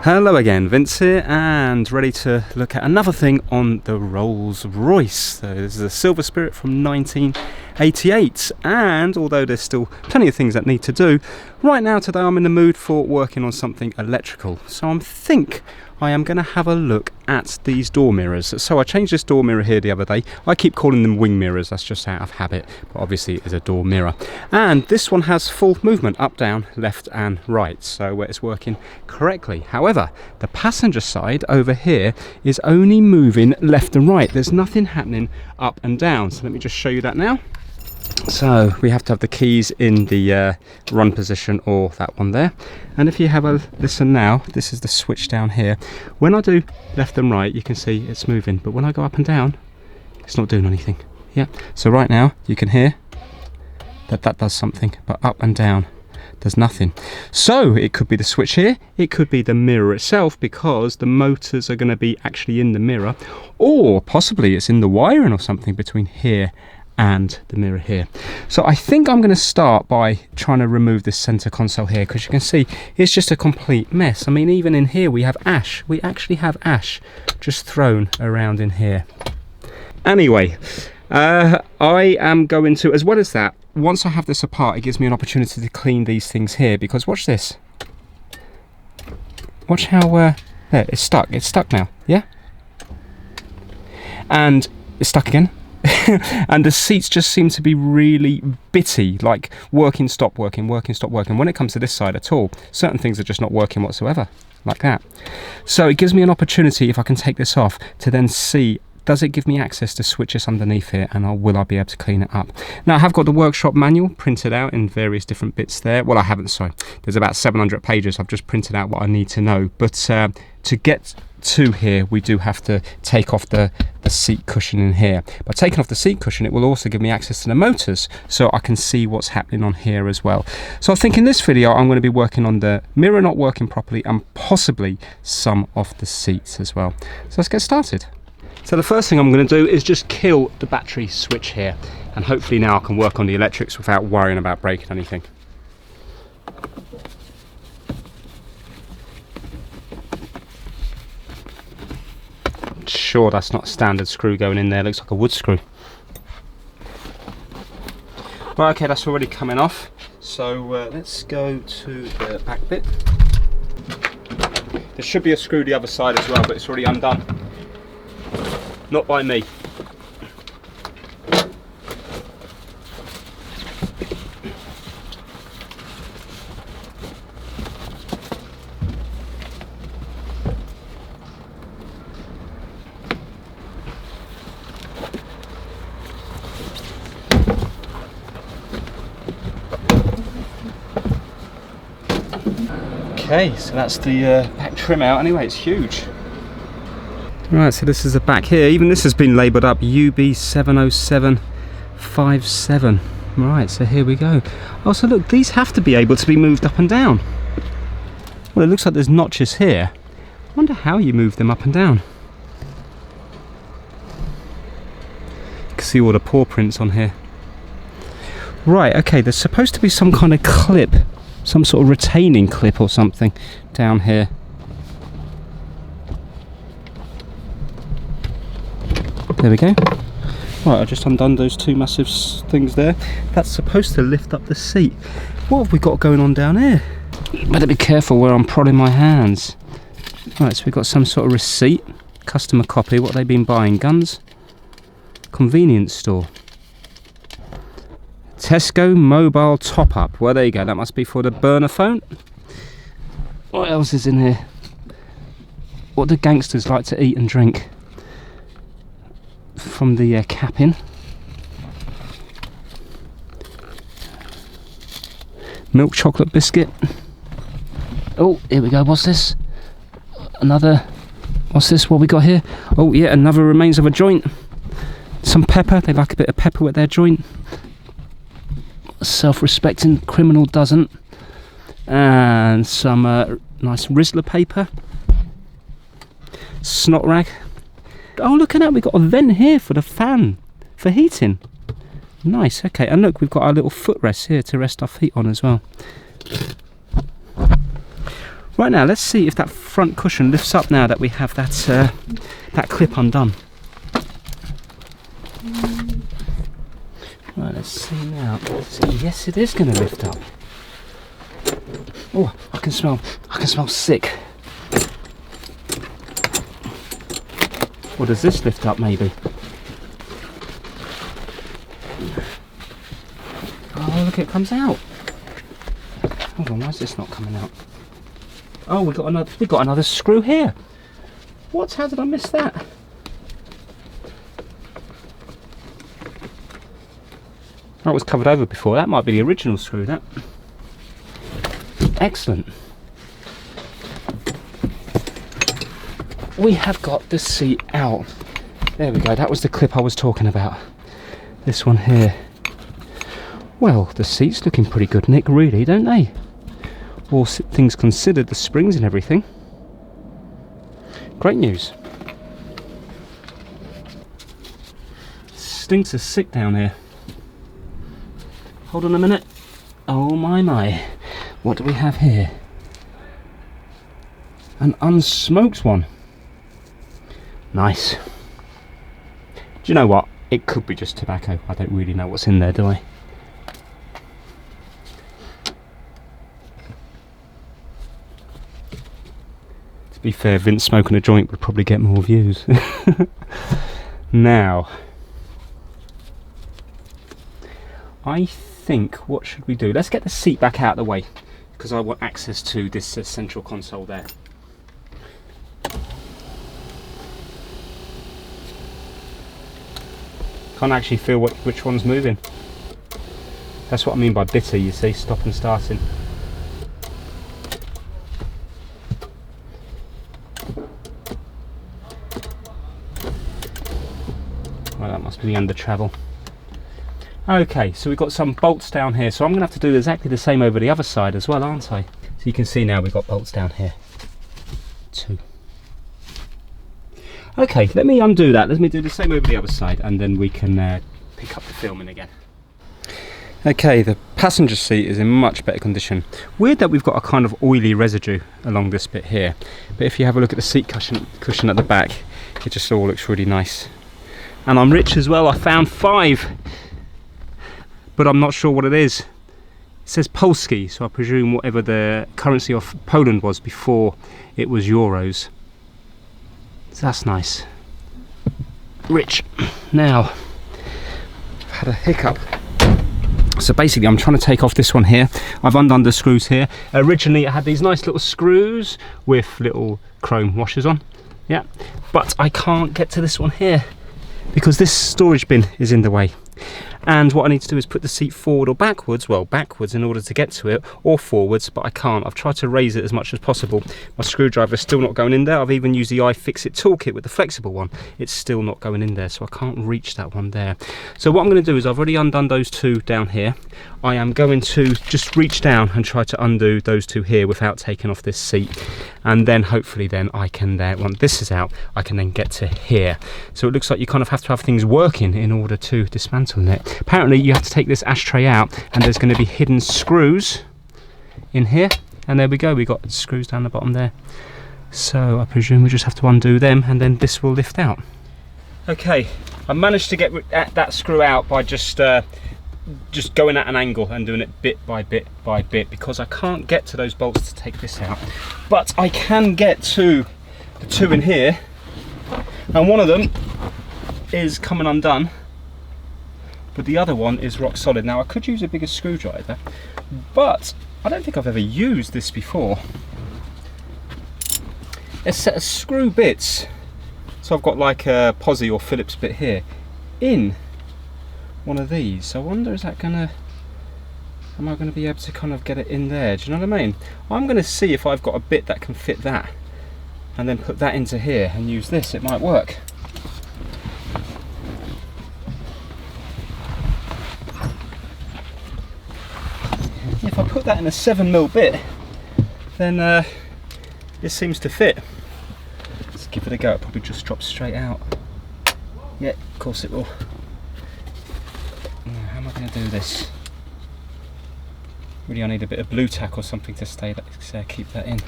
Hello again, Vince here, and ready to look at another thing on the Rolls Royce. So this is a Silver Spirit from 1988, and although there's still plenty of things that need to do, right now today I'm in the mood for working on something electrical. So I am going to have a look at these door mirrors. So I changed this door mirror here the other day. I keep calling them wing mirrors, that's just out of habit, but obviously it is a door mirror. And this one has full movement, up, down, left and right, so it's working correctly. However, the passenger side over here is only moving left and right. There's nothing happening up and down. So let me just show you that now. So we have to have the keys in the run position, or that one there. And if you have a listen now, this is the switch down here. When I do left and right, you can see it's moving, but when I go up and down, it's not doing anything. Yeah. So right now you can hear that does something, but up and down there's nothing. So it could be the switch here, it could be the mirror itself, because the motors are going to be actually in the mirror, or possibly it's in the wiring or something between here and the mirror here. So I think I'm going to start by trying to remove this center console here, because you can see it's just a complete mess. I mean, even in here we have ash. We actually have ash just thrown around in here. Anyway, I am going to, as well as that, once I have this apart, it gives me an opportunity to clean these things here, because watch this. Watch how there, it's stuck now, yeah? And it's stuck again. And the seats just seem to be really bitty, like working, stop working, working, stop working. When it comes to this side at all, certain things are just not working whatsoever, like that. So it gives me an opportunity, if I can take this off, to then see, does it give me access to switches underneath here, and will I be able to clean it up? Now I have got the workshop manual printed out in various different bits there. Well, I haven't, sorry. There's about 700 pages. I've just printed out what I need to know. But to get to here, we do have to take off the seat cushion in here. By taking off the seat cushion, it will also give me access to the motors, so I can see what's happening on here as well. So I think in this video I'm going to be working on the mirror not working properly, and possibly some of the seats as well. So let's get started. So the first thing I'm going to do is just kill the battery switch here, and hopefully now I can work on the electrics without worrying about breaking anything. Sure, that's not a standard screw going in there, looks like a wood screw. Right, okay, that's already coming off, so let's go to the back bit. There should be a screw the other side as well, but it's already undone. Not by me. Okay, so that's the back trim out. Anyway, it's huge. Right, so this is the back here. Even this has been labelled up UB70757. Right, so here we go. Oh, so look, these have to be able to be moved up and down. Well, it looks like there's notches here. I wonder how you move them up and down. You can see all the paw prints on here. Right, okay, there's supposed to be some kind of clip, some sort of retaining clip or something down here. There we go. Right, I just undone those two massive things there. That's supposed to lift up the seat. What have we got going on down here? Better be careful where I'm prodding my hands. Right, so we've got some sort of receipt, customer copy. What have they been buying? Guns? Convenience store. Tesco mobile top up. Well, there you go. That must be for the burner phone. What else is in here? What do gangsters like to eat and drink? From the cabin. Milk chocolate biscuit. Oh, here we go. What's this? Another. What's this? What we got here? Oh, yeah, another remains of a joint. Some pepper. They like a bit of pepper with their joint. Self-respecting criminal doesn't. And some nice Rizzler paper. Snot rag. Oh, look at that, we've got a vent here for the fan, for heating. Nice, okay, and look, we've got our little footrest here to rest our feet on as well. Right, now let's see if that front cushion lifts up now that we have that that clip undone. Right, let's see now. Yes, it is going to lift up. Oh, I can smell sick. Or does this lift up maybe? Oh, look, it comes out. Hold on, why is this not coming out? Oh, we got another screw here. What? How did I miss that? That was covered over before. That might be the original screw, that. Excellent. We have got the seat out. There we go. That was the clip I was talking about. This one here. Well, the seat's looking pretty good, Nick, really, don't they? All things considered, the springs and everything. Great news. Stinks of sick down here. Hold on a minute. Oh my. What do we have here? An unsmoked one. Nice. Do you know what? It could be just tobacco. I don't really know what's in there, do I? To be fair, Vince smoking a joint would probably get more views. Now, I think, what should we do? Let's get the seat back out of the way, because I want access to this central console there. Can't actually feel which one's moving. That's what I mean by bitter, you see, stop and starting. Well, that must be the under travel. Okay, so we've got some bolts down here, so I'm going to have to do exactly the same over the other side as well, aren't I? So you can see now we've got bolts down here. 2. Okay, let me undo that. Let me do the same over the other side, and then we can pick up the filming again. Okay, the passenger seat is in much better condition. Weird that we've got a kind of oily residue along this bit here, but if you have a look at the seat cushion at the back, it just all looks really nice. And I'm rich as well. I found 5, but I'm not sure what it is. It says Polski, so I presume whatever the currency of Poland was before it was euros. So that's nice. Rich. Now, I've had a hiccup. So basically I'm trying to take off this one here. I've undone the screws here. Originally I had these nice little screws with little chrome washers on. Yeah, but I can't get to this one here because this storage bin is in the way. And what I need to do is put the seat forward or backwards, well backwards in order to get to it, or forwards, but I can't. I've tried to raise it as much as possible. My screwdriver's still not going in there. I've even used the iFixit toolkit with the flexible one. It's still not going in there, so I can't reach that one there. So what I'm going to do is I've already undone those 2 down here. I am going to just reach down and try to undo those 2 here without taking off this seat. And then hopefully then I can, once this is out, I can then get to here. So it looks like you kind of have to have things working in order to dismantle it. Apparently you have to take this ashtray out and there's going to be hidden screws in here, and there we go, we got screws down the bottom there. So I presume we just have to undo them and then this will lift out. Okay, I managed to get that screw out by just going at an angle and doing it bit by bit by bit, because I can't get to those bolts to take this out, but I can get to the 2 in here, and one of them is coming undone, but the other one is rock solid. Now I could use a bigger screwdriver, but I don't think I've ever used this before. A set of screw bits, so I've got like a Posi or Phillips bit here in one of these. So I wonder, am I gonna be able to kind of get it in there? Do you know what I mean? I'm gonna see if I've got a bit that can fit that, and then put that into here and use this. It might work. If I put that in a 7mm bit, then it seems to fit. Let's give it a go. It probably just drops straight out. Yeah, of course it will. How going to do this. Really, I need a bit of blue tack or something to keep that in.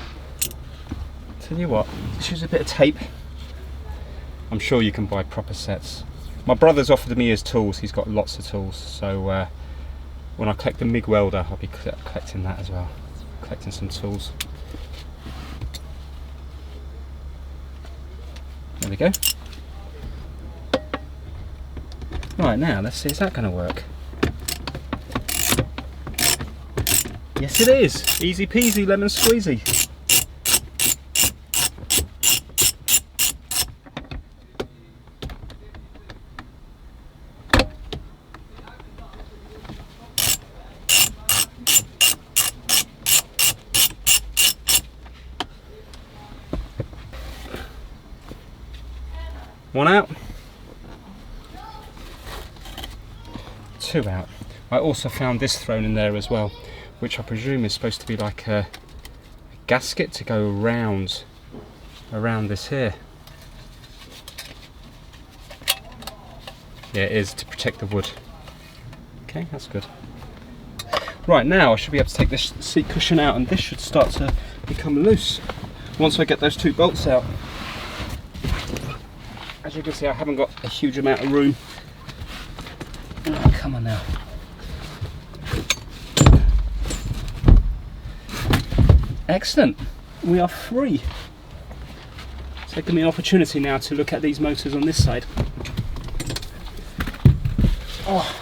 Tell you what, let's use a bit of tape. I'm sure you can buy proper sets. My brother's offered me his tools. He's got lots of tools, so when I collect the MIG welder, I'll be collecting that as well. Collecting some tools. There we go. Right, now let's see, is that going to work? Yes it is! Easy peasy lemon squeezy. One out. Two out. I also found this thrown in there as well, which I presume is supposed to be like a gasket to go around this here. Yeah, it is, to protect the wood. Okay, that's good. Right, now I should be able to take this seat cushion out, and this should start to become loose once I get those two bolts out. As you can see, I haven't got a huge amount of room. Oh, come on now. Excellent, we are free. So give me an opportunity now to look at these motors on this side. Oh.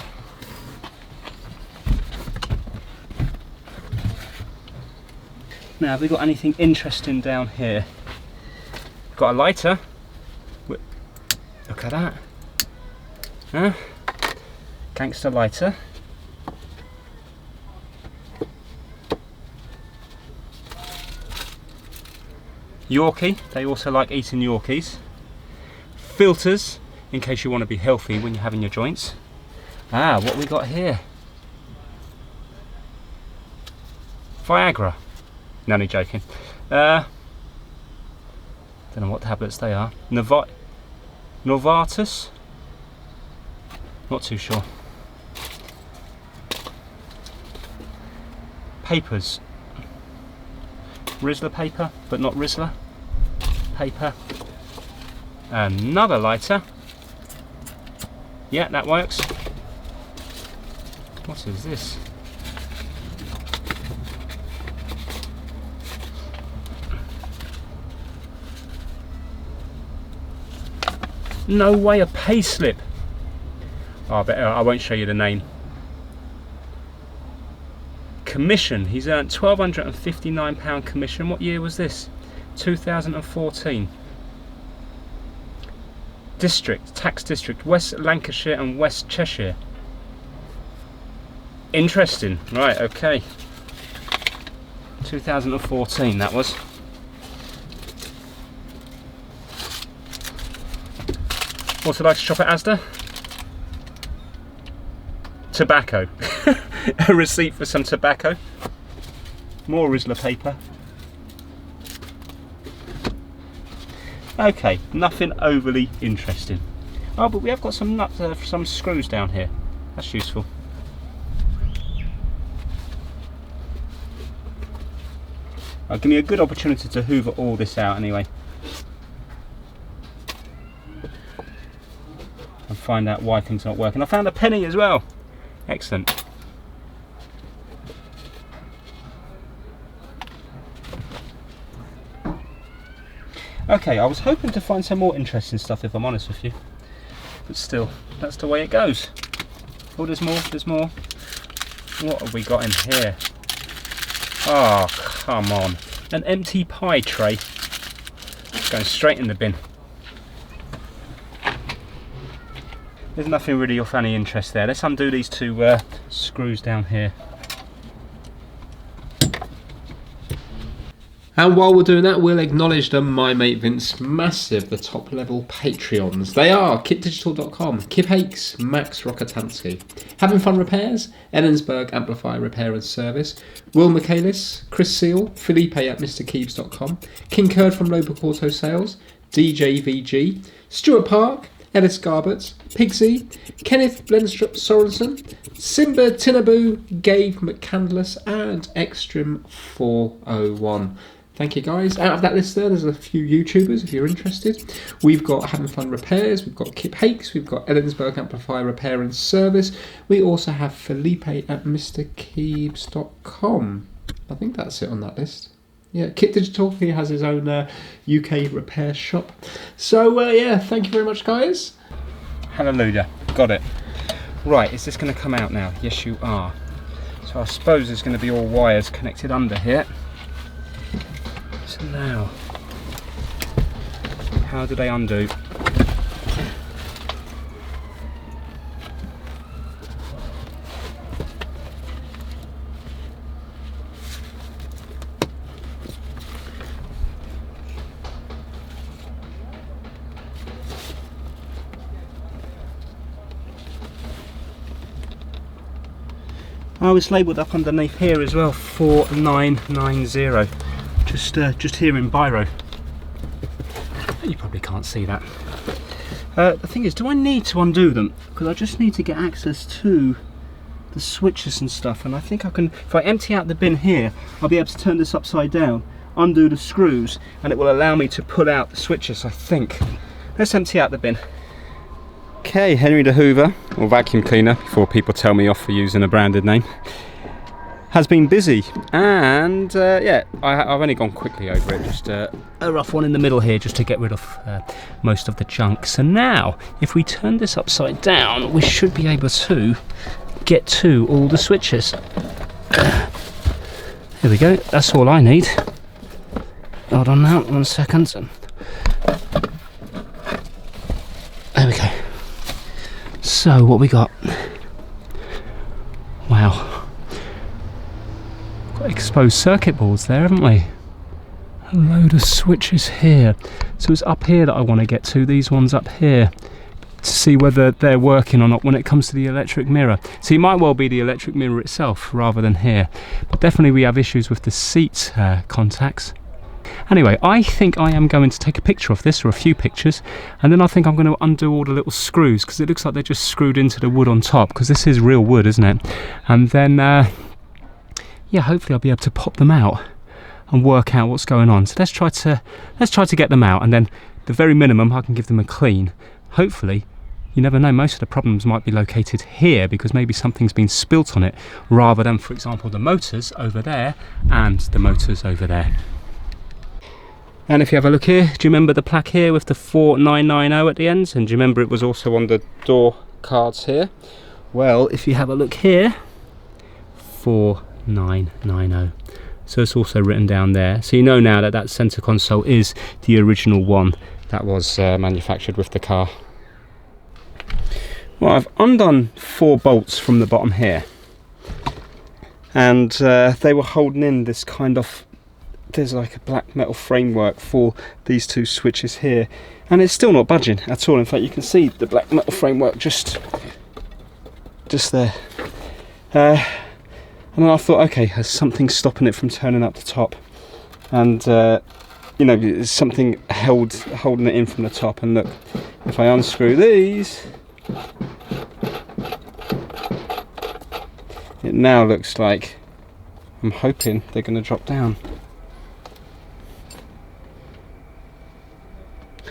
Now, have we got anything interesting down here? Got a lighter. Look at that. Huh? Gangster lighter. Yorkie, they also like eating Yorkies. Filters, in case you want to be healthy when you're having your joints. Ah, what we got here? Viagra. No, only joking. Don't know what tablets they are. Novartis? Not too sure. Papers. Rizzler paper, but not Rizzler paper. Another lighter. Yeah, that works. What is this? No way, a pay slip. Oh, I won't show you the name. Commission, he's earned £1,259 commission. What year was this? 2014. District, tax district, West Lancashire and West Cheshire. Interesting, right, okay. 2014 that was. Also like to shop at Asda. Tobacco. A receipt for some tobacco. More Rizzler paper. Okay, nothing overly interesting. Oh, but we have got some nuts, some screws down here. That's useful. Give me a good opportunity to hoover all this out anyway. And find out why things aren't working. I found a penny as well. Excellent. Okay, I was hoping to find some more interesting stuff, if I'm honest with you. But still, that's the way it goes. Oh, there's more, there's more. What have we got in here? Oh, come on. An empty pie tray. It's going straight in the bin. There's nothing really of any interest there. Let's undo these two screws down here. And while we're doing that, we'll acknowledge them, my mate Vince Massive, the top level Patreons. They are kitdigital.com, Kip Hakes, Max Rokotansky, Having Fun Repairs, Ellensburg Amplifier Repair and Service, Will Michaelis, Chris Seal, Felipe at MrKeeves.com, King Kurd from Lobuk Auto Sales, DJVG, Stuart Park, Ellis Garbett, Pigsy, Kenneth Blenstrup Sorensen, Simba Tinaboo, Gabe McCandless, and Extreme 401. Thank you guys. Out of that list there's a few YouTubers if you're interested. We've got Having Fun Repairs, we've got Kip Hakes, we've got Ellensburg Amplifier Repair and Service. We also have Felipe at MrKeebs.com. I think that's it on that list. Yeah, Kit Digital, he has his own UK repair shop. So yeah, thank you very much guys. Hallelujah, got it. Right, is this going to come out now? Yes you are. So I suppose there's going to be all wires connected under here. So now, how do they undo? Oh, it's labelled up underneath here as well, 4990. Just here in Biro. You probably can't see that. The thing is, do I need to undo them? Because I just need to get access to the switches and stuff, and I think I can, if I empty out the bin here, I'll be able to turn this upside down, undo the screws, and it will allow me to pull out the switches, I think. Let's empty out the bin. Okay, Henry the Hoover, or vacuum cleaner, before people tell me off for using a branded name, has been busy, and yeah, I've only gone quickly over it, just a rough one in the middle here just to get rid of most of the junk. So now, if we turn this upside down, we should be able to get to all the switches. Here we go, that's all I need. Hold on now, 1 second. There we go. So, what we got? Wow. Got exposed circuit boards there, haven't we? A load of switches here. So it's up here that I want to get to, these ones up here, to see whether they're working or not when it comes to the electric mirror. So it might well be the electric mirror itself rather than here. But definitely we have issues with the seat contacts. Anyway, I think I am going to take a picture of this, or a few pictures, and then I think I'm going to undo all the little screws, because it looks like they're just screwed into the wood on top, because this is real wood, isn't it? And then, yeah, hopefully I'll be able to pop them out and work out what's going on. So let's try to get them out, and then the very minimum I can give them a clean. Hopefully, you never know, most of the problems might be located here, because maybe something's been spilt on it, rather than, for example, the motors over there and the motors over there. And if you have a look here, do you remember the plaque here with the 4990 at the end? And do you remember it was also on the door cards here? Well, if you have a look here, 4990. So it's also written down there. So you know now that that centre console is the original one that was manufactured with the car. Well, I've undone 4 bolts from the bottom here. And they were holding in this kind of, there's like a black metal framework for these 2 switches here, and it's still not budging at all. In fact, you can see the black metal framework just there. And then I thought, okay, there's something stopping it from turning up the top, and you know, there's something holding it in from the top. And look, if I unscrew these, it now looks like, I'm hoping they're going to drop down.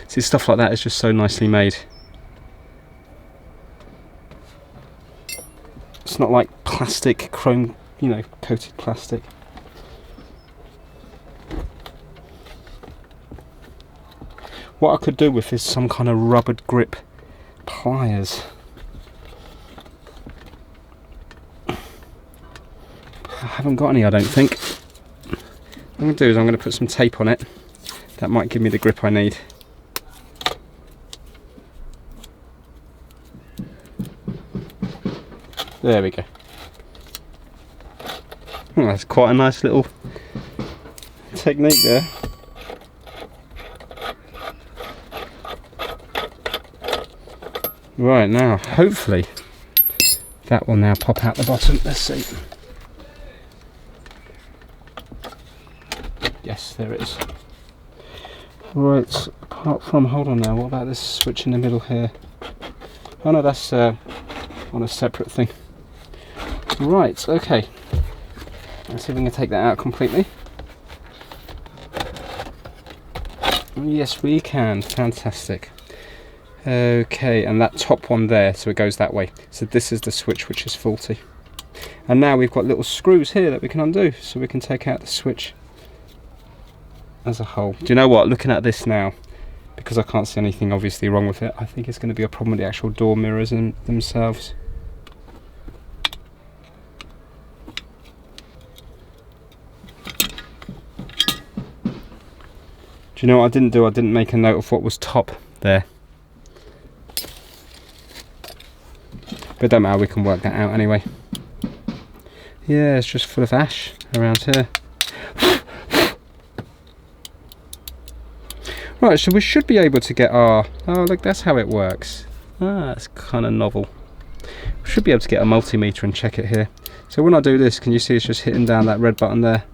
See, stuff like that is just so nicely made. It's not like plastic, chrome, you know, coated plastic. What I could do with is some kind of rubber grip pliers. I haven't got any, I don't think. What I'm going to do is I'm going to put some tape on it. That might give me the grip I need. There we go. Oh, that's quite a nice little technique there. Right, now hopefully that will now pop out the bottom. Let's see. Yes, there it is. Right, apart from, hold on now, what about this switch in the middle here? Oh no, that's on a separate thing. Right, okay. Let's see if we can take that out completely. Yes, we can. Fantastic. Okay, and that top one there, so it goes that way. So this is the switch which is faulty. And now we've got little screws here that we can undo, so we can take out the switch as a whole. Do you know what? Looking at this now, because I can't see anything obviously wrong with it, I think it's going to be a problem with the actual door mirrors in themselves. Do you know what I didn't do? I didn't make a note of what was top there. But don't matter, we can work that out anyway. Yeah, it's just full of ash around here. Right, so we should be able to get our... Oh, look, that's how it works. Ah, that's kind of novel. We should be able to get a multimeter and check it here. So when I do this, can you see it's just hitting down that red button there?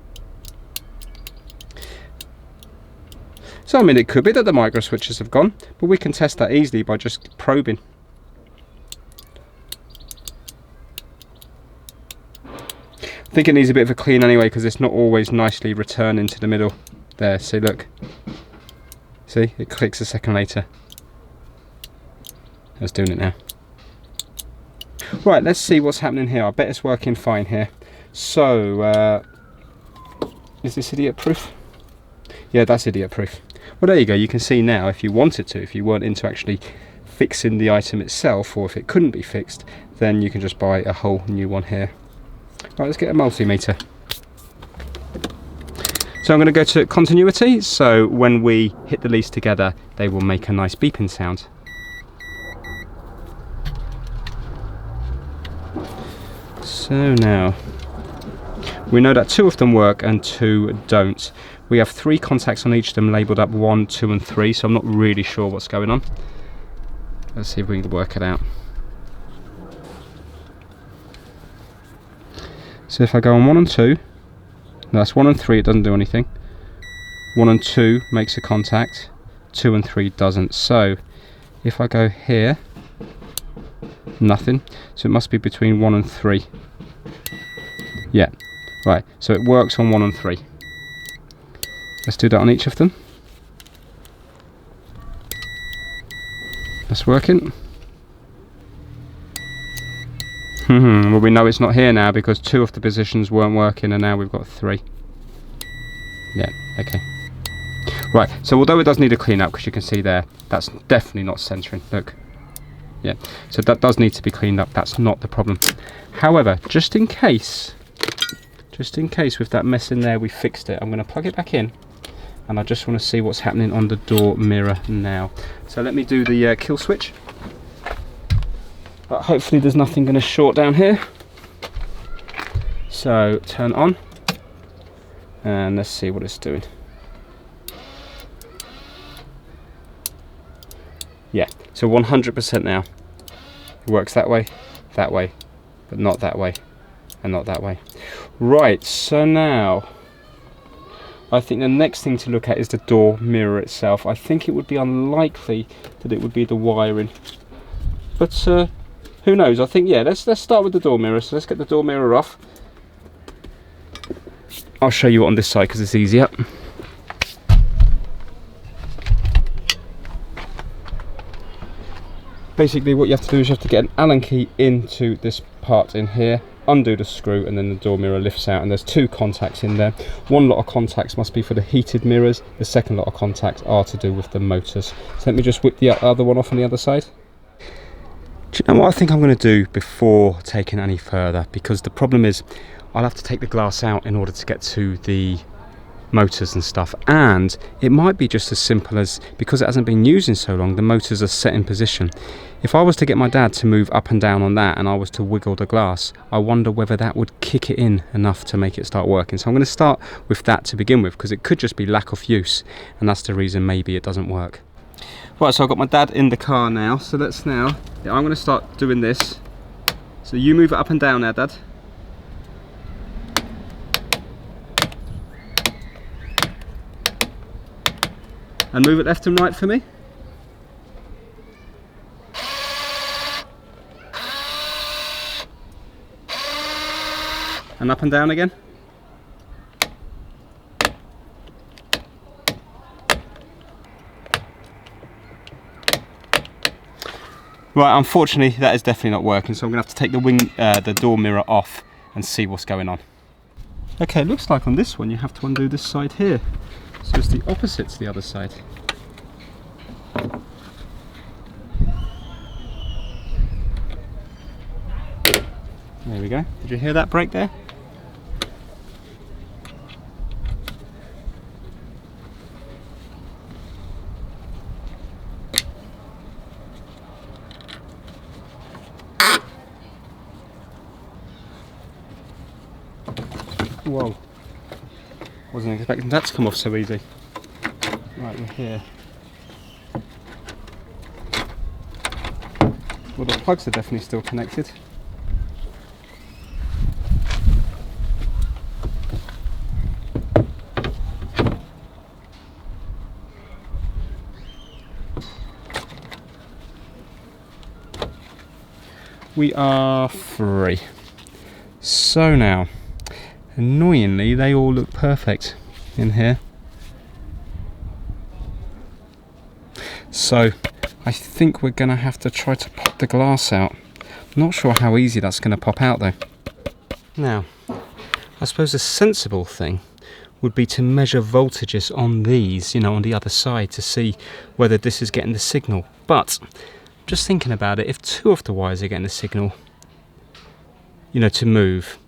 So I mean, it could be that the micro switches have gone, but we can test that easily by just probing. I think it needs a bit of a clean anyway, because it's not always nicely returning to the middle. There, see, look. See, it clicks a second later. It's doing it now. Right, let's see what's happening here. I bet it's working fine here. So, is this idiot proof? Yeah, that's idiot proof. Well, there you go. You can see now, if you wanted to, if you weren't into actually fixing the item itself, or if it couldn't be fixed, then you can just buy a whole new one here. Right, let's get a multimeter. So I'm going to go to continuity, so when we hit the leads together, they will make a nice beeping sound. So now, we know that 2 of them work and 2 don't. We have 3 contacts on each of them labelled up 1, 2 and 3, so I'm not really sure what's going on. Let's see if we can work it out. So if I go on 1 and 2, no, that's 1 and 3, it doesn't do anything. 1 and 2 makes a contact, 2 and 3 doesn't. So if I go here, nothing. So it must be between 1 and 3. Yeah, right. So it works on 1 and 3. Let's do that on each of them. That's working. Well, we know it's not here now because 2 of the positions weren't working, and now we've got 3. Yeah, okay. Right, so although it does need a clean up, because you can see there, that's definitely not centering. Look. Yeah, so that does need to be cleaned up. That's not the problem. However, just in case with that mess in there we fixed it, I'm going to plug it back in, and I just want to see what's happening on the door mirror now. So let me do the kill switch. But hopefully there's nothing going to short down here. So turn on, and let's see what it's doing. Yeah, so 100% now. It works that way, but not that way, and not that way. Right, so now I think the next thing to look at is the door mirror itself. I think it would be unlikely that it would be the wiring, but who knows? I think, yeah, let's start with the door mirror. So let's get the door mirror off. I'll show you on this side because it's easier. Basically what you have to do is you have to get an Allen key into this part in here, undo the screw, and then the door mirror lifts out, and there's 2 contacts in there. One lot of contacts must be for the heated mirrors, the second lot of contacts are to do with the motors. So let me just whip the other one off on the other side. Do you know what I think I'm going to do before taking any further? Because the problem is I'll have to take the glass out in order to get to the motors and stuff, and it might be just as simple as, because it hasn't been used in so long, the motors are set in position. If I was to get my dad to move up and down on that and I was to wiggle the glass, I wonder whether that would kick it in enough to make it start working. So I'm going to start with that to begin with, because it could just be lack of use, and that's the reason maybe it doesn't work. Right, so I've got my dad in the car now, so let's now, yeah, I'm going to start doing this. So you move it up and down now, Dad. And move it left and right for me. And up and down again. Right, unfortunately that is definitely not working, so I'm going to have to take the door mirror off and see what's going on. Okay, it looks like on this one you have to undo this side here, so it's the opposite to the other side. There we go. Did you hear that break there? Whoa, wasn't expecting that to come off so easy. Right, we're here. Well, the plugs are definitely still connected. We are free. So now, annoyingly, they all look perfect in here. So I think we're going to have to try to pop the glass out. I'm not sure how easy that's going to pop out though. Now, I suppose a sensible thing would be to measure voltages on these, you know, on the other side, to see whether this is getting the signal. But just thinking about it, if two of the wires are getting the signal, you know, to move,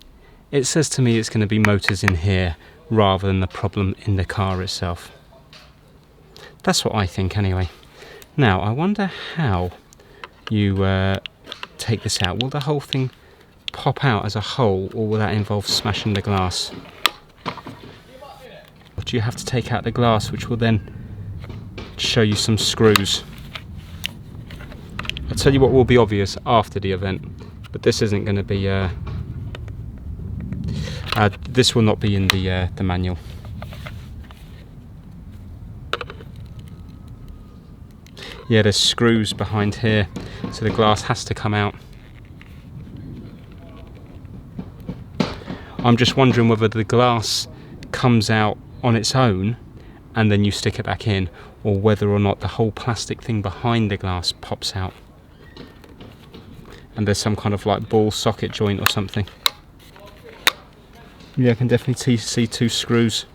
it says to me it's going to be motors in here rather than the problem in the car itself. That's what I think anyway. Now, I wonder how you take this out. Will the whole thing pop out as a whole, or will that involve smashing the glass? But you have to take out the glass, which will then show you some screws. I'll tell you what will be obvious after the event, but this isn't going to be this will not be in the manual. Yeah, there's screws behind here, so the glass has to come out. I'm just wondering whether the glass comes out on its own and then you stick it back in, or whether or not the whole plastic thing behind the glass pops out and there's some kind of like ball socket joint or something. Yeah, I can definitely see two screws.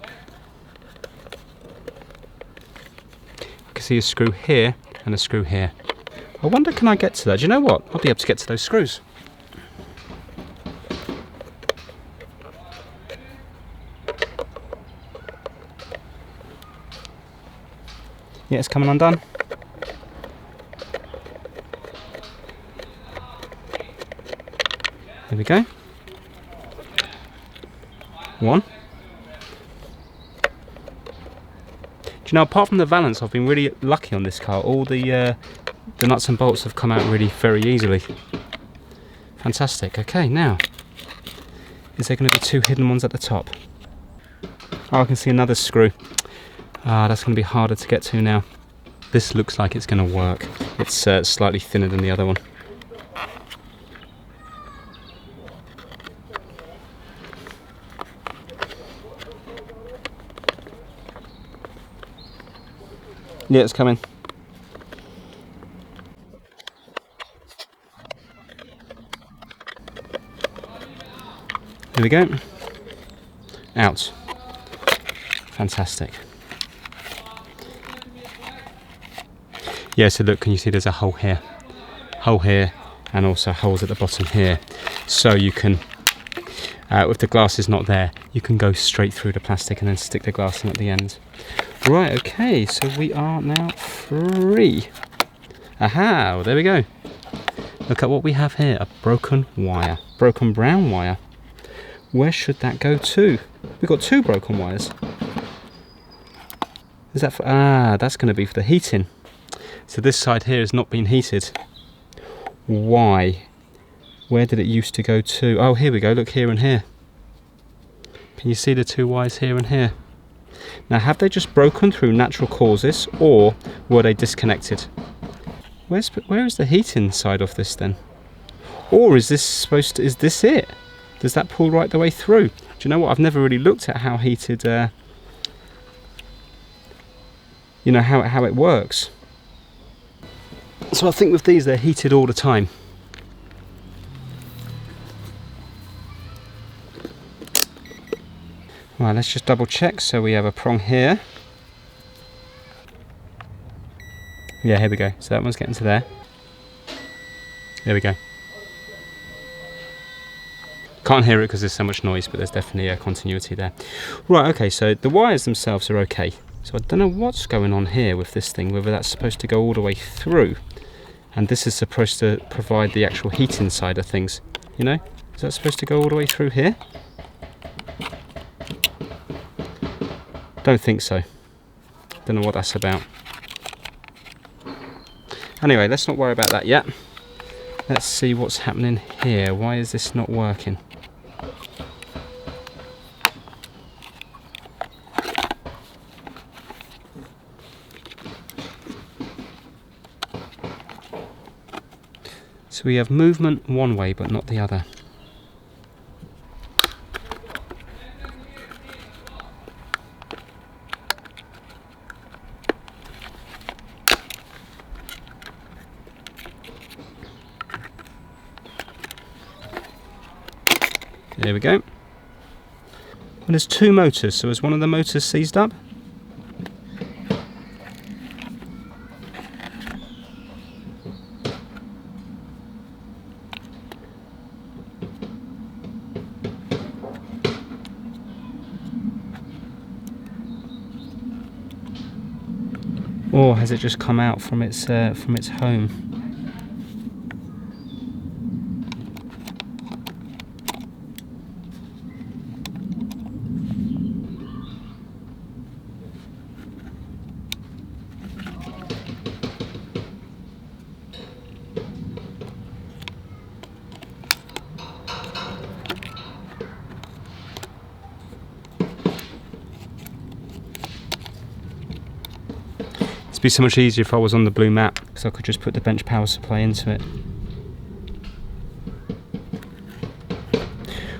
I can see a screw here and a screw here. I wonder, can I get to that? Do you know what? I'll be able to get to those screws. Yeah, it's coming undone. There we go. One. Do you know, apart from the valance, I've been really lucky on this car. All the nuts and bolts have come out really very easily. Fantastic. Okay, now, is there going to be two hidden ones at the top? Oh, I can see another screw. Ah, that's going to be harder to get to now. This looks like it's going to work. It's slightly thinner than the other one. Yeah, it's coming. Here we go. Out. Fantastic. Yeah, so look, can you see there's a hole here, and also holes at the bottom here. So you can, if the glass is not there, you can go straight through the plastic and then stick the glass in at the end. Right, okay, so we are now free. Aha, well, there we go. Look at what we have here, a broken wire, broken brown wire. Where should that go to? We've got two broken wires. Is that for, that's going to be for the heating. So this side here has not been heated. Why? Where did it used to go to? Oh, here we go, look, here and here. Can you see the two wires here and here? Now, have they just broken through natural causes, or were they disconnected? Where is the heating side of this then? Or is this supposed to, is this it? Does that pull right the way through? Do you know what? I've never really looked at how heated, you know, how it works. So I think with these, they're heated all the time. Right, let's just double check. So we have a prong here. Yeah, here we go. So that one's getting to there. There we go. Can't hear it because there's so much noise, but there's definitely a continuity there. Right, okay, so the wires themselves are okay. So I don't know what's going on here with this thing, whether that's supposed to go all the way through. And this is supposed to provide the actual heating side of things. You know, is that supposed to go all the way through here? Don't think so. Don't know what that's about. Anyway, let's not worry about that yet. Let's see what's happening here. Why is this not working? So we have movement one way but not the other. There we go. Well, there's two motors, so is one of the motors seized up? Or has it just come out from its home? It'd be so much easier if I was on the blue map, because I could just put the bench power supply into it.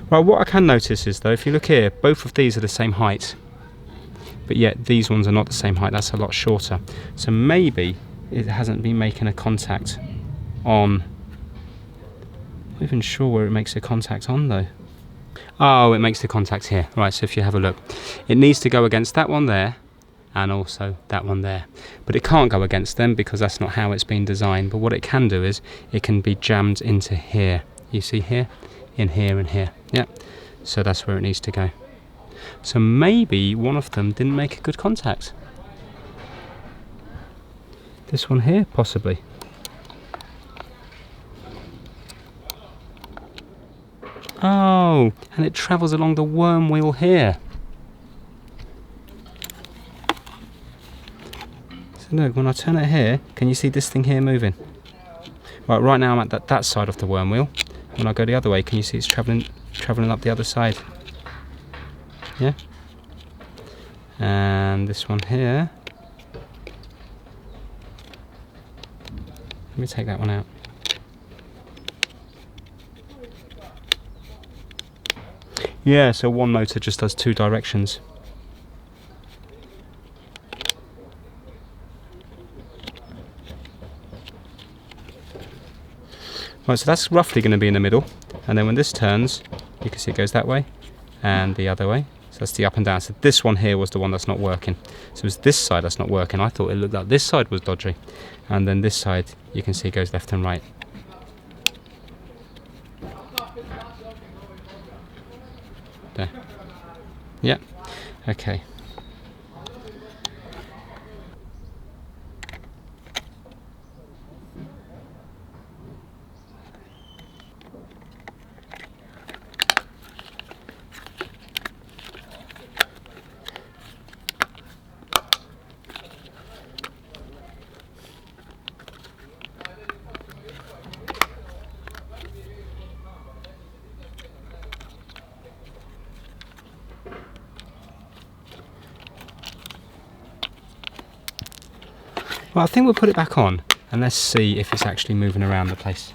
Right, what I can notice is though, if you look here, both of these are the same height, but yet these ones are not the same height. That's a lot shorter. So maybe it hasn't been making a contact on. I'm not even sure where it makes a contact on though. Oh, it makes the contact here. Right, so if you have a look, it needs to go against that one there and also that one there, but it can't go against them because that's not how it's been designed. But what it can do is it can be jammed into here. You see here, in here and here. Yeah, so that's where it needs to go. So maybe one of them didn't make a good contact. This one here, possibly. Oh, and it travels along the worm wheel here. So look, when I turn it here, can you see this thing here moving? Right now I'm at that side of the worm wheel. When I go the other way, can you see it's travelling up the other side? Yeah? And this one here. Let me take that one out. Yeah, so one motor just does two directions. Right, so that's roughly going to be in the middle, and then when this turns, you can see it goes that way and the other way. So that's the up and down. So this one here was the one that's not working. So it's this side that's not working. I thought it looked like this side was dodgy, and then this side you can see goes left and right. There. Yeah. Okay. Well, I think we'll put it back on and let's see if it's actually moving around the place.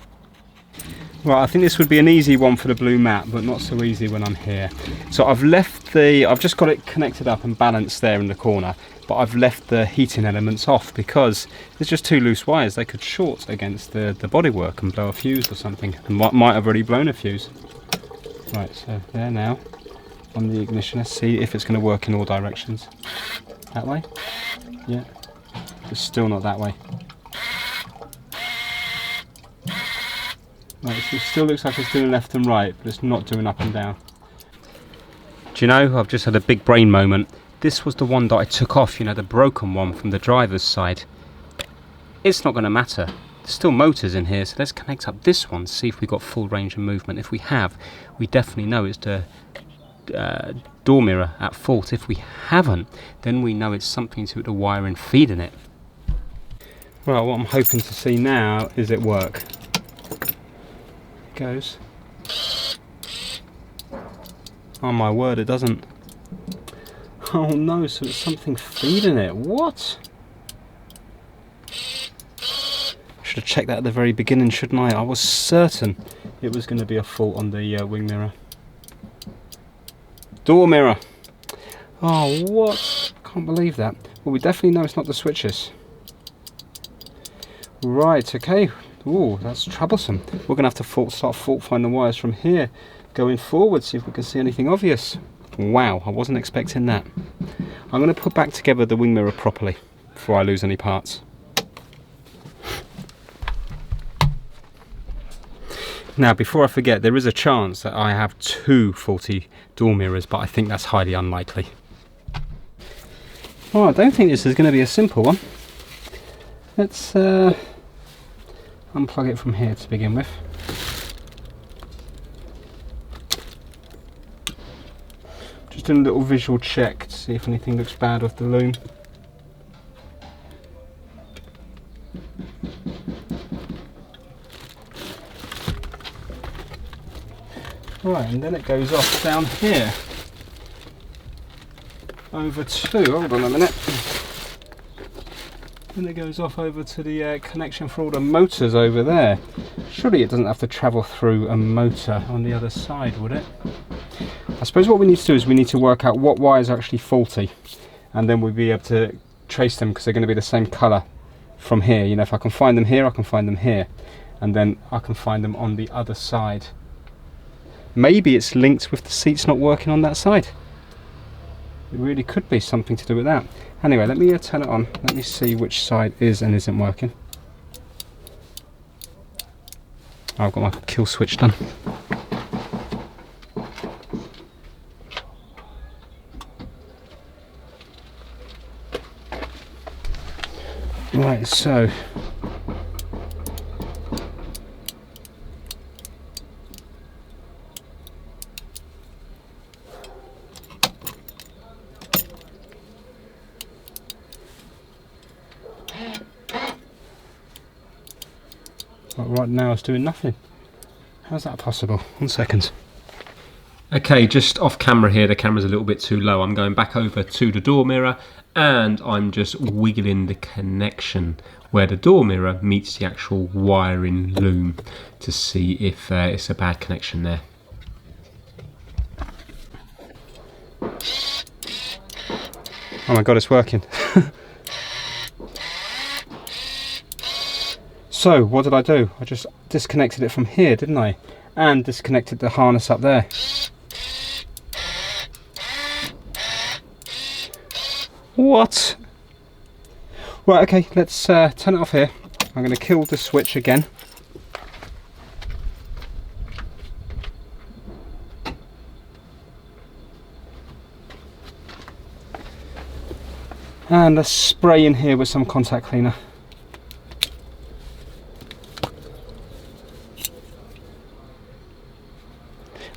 Right, I think this would be an easy one for the blue mat, but not so easy when I'm here. So I've just got it connected up and balanced there in the corner, but I've left the heating elements off because there's just two loose wires. They could short against the bodywork and blow a fuse or something, and might have already blown a fuse. Right, so there now on the ignition. Let's see if it's going to work in all directions. That way? Yeah. It's still not that way. Right, so it still looks like it's doing left and right, but it's not doing up and down. Do you know, I've just had a big brain moment. This was the one that I took off, you know, the broken one from the driver's side. It's not going to matter. There's still motors in here, so let's connect up this one, see if we've got full range of movement. If we have, we definitely know it's the door mirror at fault. If we haven't, then we know it's something to the wiring feeding it. Well, what I'm hoping to see now is it work. Goes. Oh my word, it doesn't. Oh no, so it's something feeding it. What? Should have checked that at the very beginning, shouldn't I? I was certain it was going to be a fault on the wing mirror. Door mirror. Oh, what? Can't believe that. Well, we definitely know it's not the switches. Right, okay. Ooh, that's troublesome. We're going to have to start fault find the wires from here going forward, see if we can see anything obvious. Wow, I wasn't expecting that. I'm going to put back together the wing mirror properly before I lose any parts. Now, before I forget, there is a chance that I have two faulty door mirrors, but I think that's highly unlikely. Oh, I don't think this is going to be a simple one. Let's unplug it from here to begin with. Just doing a little visual check to see if anything looks bad with the loom. Right, and then it goes off down here. Over to, hold on a minute. Then it goes off over to the connection for all the motors over there. Surely it doesn't have to travel through a motor on the other side, would it? I suppose what we need to do is we need to work out what wires are actually faulty, and then we'll be able to trace them because they're going to be the same colour from here. You know, if I can find them here, I can find them here, and then I can find them on the other side. Maybe it's linked with the seats not working on that side. It really could be something to do with that. Anyway, let me turn it on. Let me see which side is and isn't working. Oh, I've got my kill switch done. Right, so right now it's doing nothing. How's that possible? 1 second. Okay, just off camera here, the camera's a little bit too low. I'm going back over to the door mirror and I'm just wiggling the connection where the door mirror meets the actual wiring loom to see if it's a bad connection there. Oh my god, it's working. So, what did I do? I just disconnected it from here, didn't I? And disconnected the harness up there. What? Right, okay, let's turn it off here. I'm going to kill the switch again. And let's spray in here with some contact cleaner.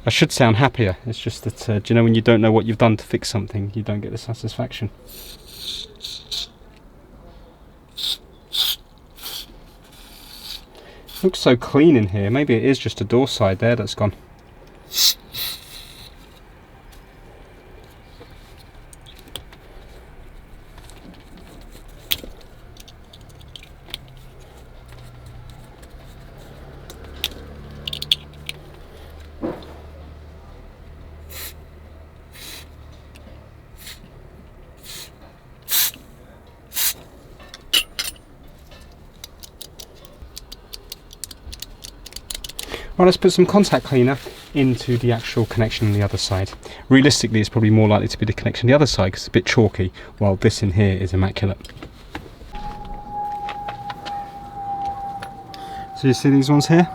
I should sound happier, it's just that, do you know when you don't know what you've done to fix something, you don't get the satisfaction. Looks so clean in here, maybe it is just a door side there that's gone. Right, let's put some contact cleaner into the actual connection on the other side. Realistically, it's probably more likely to be the connection on the other side because it's a bit chalky, while this in here is immaculate. So you see these ones here?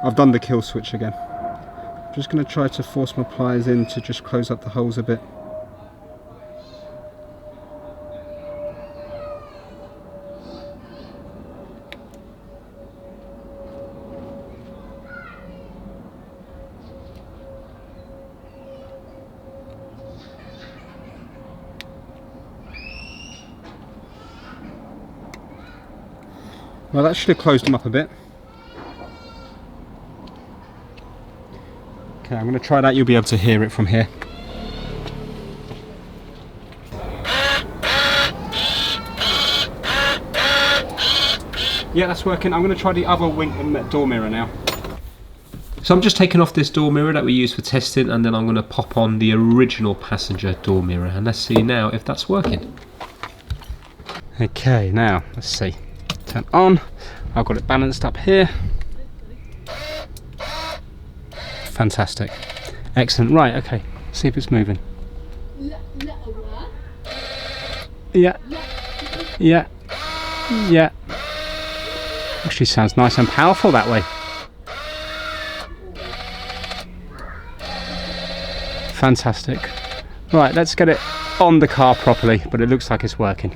I've done the kill switch again. I'm just going to try to force my pliers in to just close up the holes a bit. Well, that should have closed them up a bit. Okay, I'm going to try that. You'll be able to hear it from here. Yeah, that's working. I'm going to try the other door mirror now. So I'm just taking off this door mirror that we used for testing, and then I'm going to pop on the original passenger door mirror, and let's see now if that's working. Okay, now let's see. Turn on. I've got it balanced up here. Fantastic. Excellent. Right, okay. See if it's moving. Yeah. Yeah. Yeah. Actually sounds nice and powerful that way. Fantastic. Right, let's get it on the car properly, but it looks like it's working.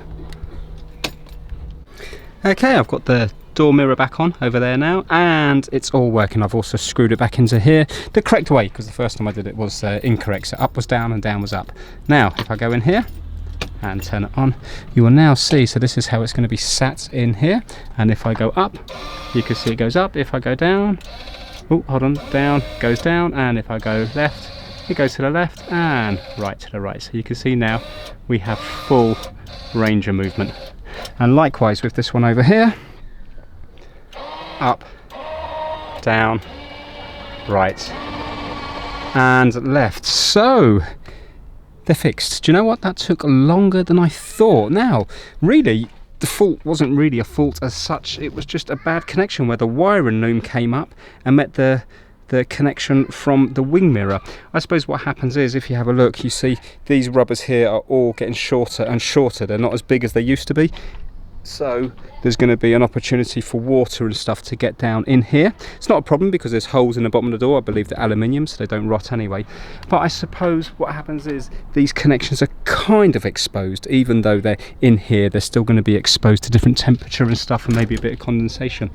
Okay, I've got the door mirror back on over there now, and it's all working. I've also screwed it back into here the correct way, because the first time I did it was incorrect. So up was down and down was up. Now, if I go in here and turn it on, you will now see, so this is how it's going to be sat in here. And if I go up, you can see it goes up. If I go down, oh, hold on, down, goes down. And if I go left, it goes to the left and right to the right. So you can see now we have full range of movement. And likewise with this one over here, up, down, right, and left. So they're fixed. Do you know what? That took longer than I thought. Now, really, the fault wasn't really a fault as such. It was just a bad connection where the wiring loom came up and met the connection from the wing mirror. I suppose what happens is, if you have a look, you see these rubbers here are all getting shorter and shorter. They're not as big as they used to be. So there's going to be an opportunity for water and stuff to get down in here. It's not a problem because there's holes in the bottom of the door. I believe they're aluminium, so they don't rot anyway. But I suppose what happens is these connections are kind of exposed. Even though they're in here, they're still going to be exposed to different temperature and stuff, and maybe a bit of condensation.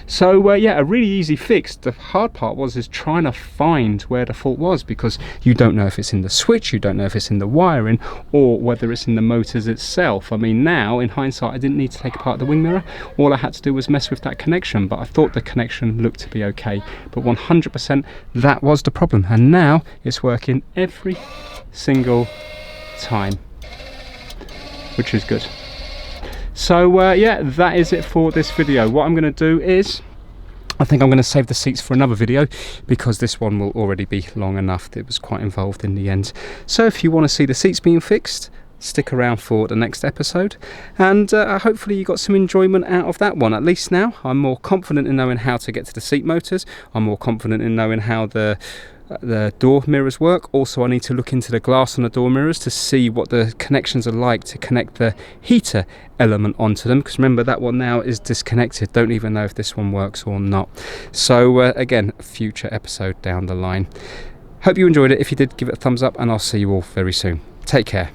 So yeah, a really easy fix. The hard part is trying to find where the fault was, because you don't know if it's in the switch, you don't know if it's in the wiring, or whether it's in the motors itself. I mean, now in hindsight, I didn't need to take apart the wing mirror. All I had to do was mess with that connection, but I thought the connection looked to be okay. But 100% that was the problem, and now it's working every single time, which is good. So yeah, that is it for this video. What I'm going to do is, I think I'm going to save the seats for another video, because this one will already be long enough. It was quite involved in the end. So if you want to see the seats being fixed, stick around for the next episode, and hopefully you got some enjoyment out of that one. At least now I'm more confident in knowing how to get to the seat motors. I'm more confident in knowing how the door mirrors work. Also, I need to look into the glass on the door mirrors to see what the connections are like to connect the heater element onto them, because remember, that one now is disconnected. Don't even know if this one works or not. So again, future episode down the line. Hope you enjoyed it. If you did, give it a thumbs up, and I'll see you all very soon. Take care.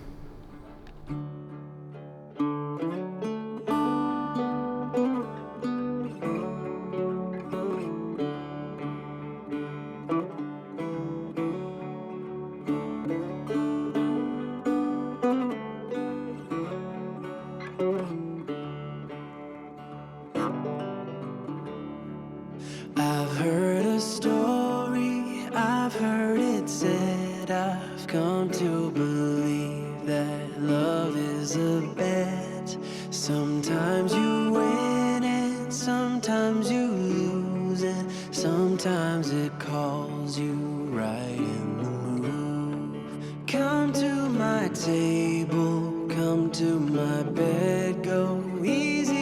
I've heard a story, I've heard it said, I've come to believe that love is a bet. Sometimes you win and sometimes you lose, and sometimes it calls you right in the move. Come to my table, come to my bed, go easy